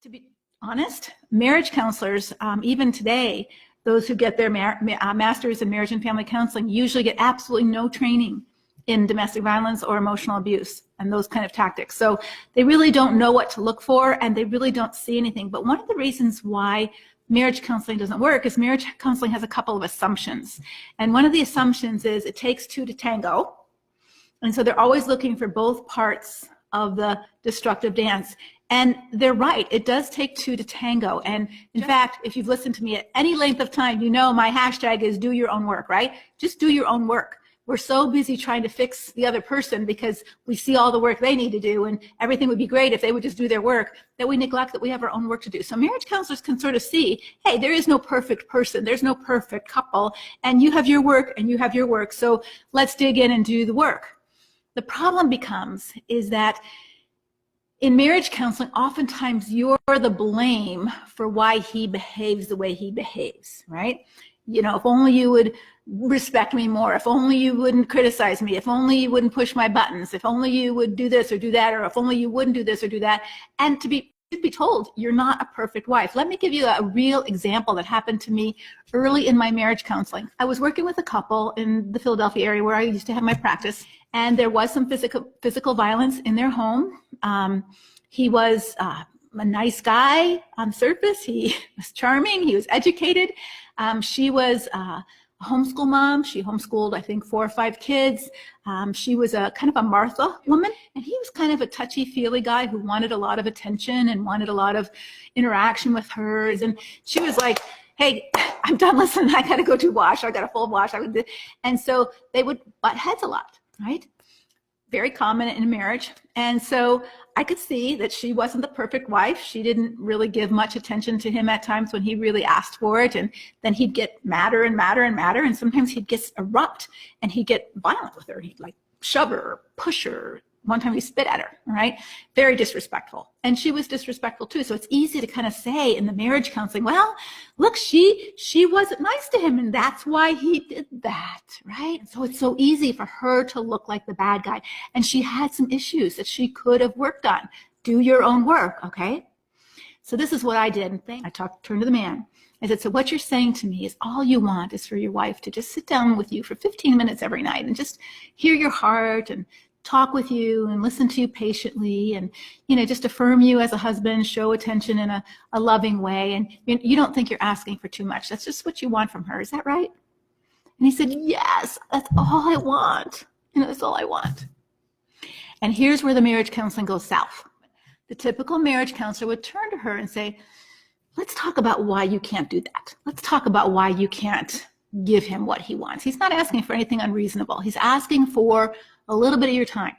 To be honest, marriage counselors, even today, those who get their masters in marriage and family counseling usually get absolutely no training in domestic violence or emotional abuse and those kind of tactics. So they really don't know what to look for, and they really don't see anything. But one of the reasons why marriage counseling doesn't work is marriage counseling has a couple of assumptions. And one of the assumptions is it takes two to tango. And so they're always looking for both parts of the destructive dance. And they're right, it does take two to tango. And in fact, if you've listened to me at any length of time, you know my hashtag is do your own work, right? Just do your own work. We're so busy trying to fix the other person because we see all the work they need to do, and everything would be great if they would just do their work, that we neglect that we have our own work to do. So marriage counselors can sort of see, hey, there is no perfect person, there's no perfect couple, and you have your work and you have your work, so let's dig in and do the work. The problem is that in marriage counseling, oftentimes you're the blame for why he behaves the way he behaves, right? You know, if only you would respect me more, if only you wouldn't criticize me, if only you wouldn't push my buttons, if only you would do this or do that, or if only you wouldn't do this or do that. And to be told you're not a perfect wife. Let me give you a real example that happened to me early in my marriage counseling. I was working with a couple in the Philadelphia area where I used to have my practice, and there was some physical violence in their home. He was a nice guy on the surface. He was charming. He was educated. She was a homeschool mom. She homeschooled, I think, 4 or 5 kids. She was a kind of a Martha woman, and he was kind of a touchy-feely guy who wanted a lot of attention and wanted a lot of interaction with hers. And she was like, hey, I'm done listening. I got to go to wash. I got a full wash. And so they would butt heads a lot, right? Very common in marriage. And so I could see that she wasn't the perfect wife. She didn't really give much attention to him at times when he really asked for it. And then he'd get madder and madder and madder. And sometimes he'd get erupt and he'd get violent with her. He'd like shove her or push her. One time he spit at her, right? Very disrespectful. And she was disrespectful too. So it's easy to kind of say in the marriage counseling, well, look, she wasn't nice to him and that's why he did that, right? And so it's so easy for her to look like the bad guy. And she had some issues that she could have worked on. Do your own work, okay? So this is what I did. And I turned to the man. I said, so what you're saying to me is all you want is for your wife to just sit down with you for 15 minutes every night and just hear your heart and talk with you and listen to you patiently and, you know, just affirm you as a husband, show attention in a loving way. And you don't think you're asking for too much. That's just what you want from her. Is that right? And he said, yes, that's all I want. You know, that's all I want. And here's where the marriage counseling goes south. The typical marriage counselor would turn to her and say, let's talk about why you can't do that. Let's talk about why you can't give him what he wants. He's not asking for anything unreasonable. He's asking for a little bit of your time.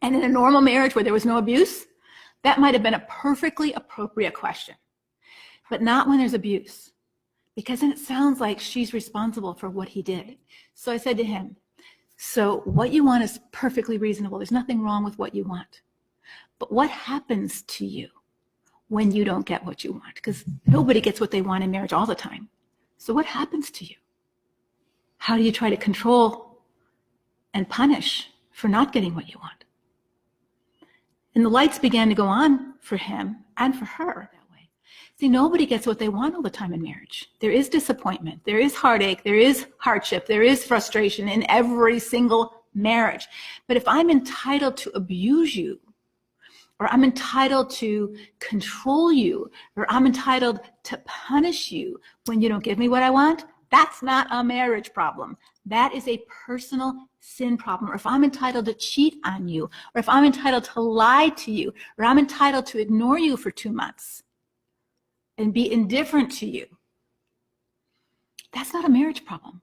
And in a normal marriage where there was no abuse, that might have been a perfectly appropriate question. But not when there's abuse, because then it sounds like she's responsible for what he did. So I said to him, so what you want is perfectly reasonable. There's nothing wrong with what you want. But what happens to you when you don't get what you want? Because nobody gets what they want in marriage all the time. So what happens to you? How do you try to control and punish for not getting what you want? And the lights began to go on for him and for her that way. See, nobody gets what they want all the time in marriage. There is disappointment, there is heartache, there is hardship, there is frustration in every single marriage. But if I'm entitled to abuse you, or I'm entitled to control you, or I'm entitled to punish you when you don't give me what I want, that's not a marriage problem. That is a personal sin problem. Or if I'm entitled to cheat on you, or if I'm entitled to lie to you, or I'm entitled to ignore you for 2 months and be indifferent to you, that's not a marriage problem.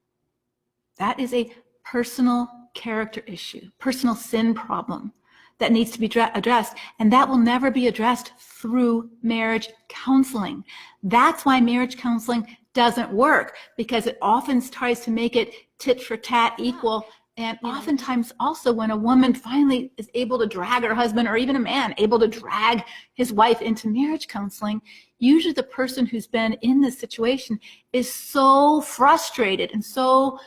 That is a personal character issue, personal sin problem that needs to be addressed, and that will never be addressed through marriage counseling. That's why marriage counseling doesn't work, because it often tries to make it tit for tat equal. And oftentimes also when a woman finally is able to drag her husband, or even a man able to drag his wife into marriage counseling, usually the person who's been in this situation is so frustrated and so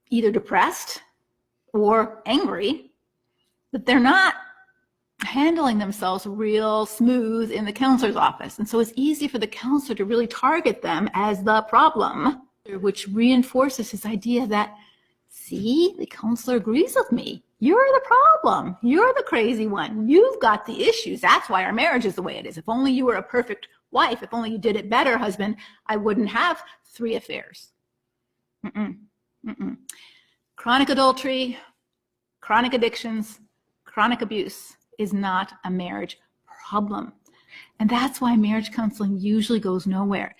either depressed or angry that they're not handling themselves real smooth in the counselor's office. And so it's easy for the counselor to really target them as the problem, which reinforces his idea that, see, the counselor agrees with me. You're the problem. You're the crazy one. You've got the issues. That's why our marriage is the way it is. If only you were a perfect wife, if only you did it better, husband, I wouldn't have 3 affairs. Chronic adultery, chronic addictions, chronic abuse is not a marriage problem. And that's why marriage counseling usually goes nowhere.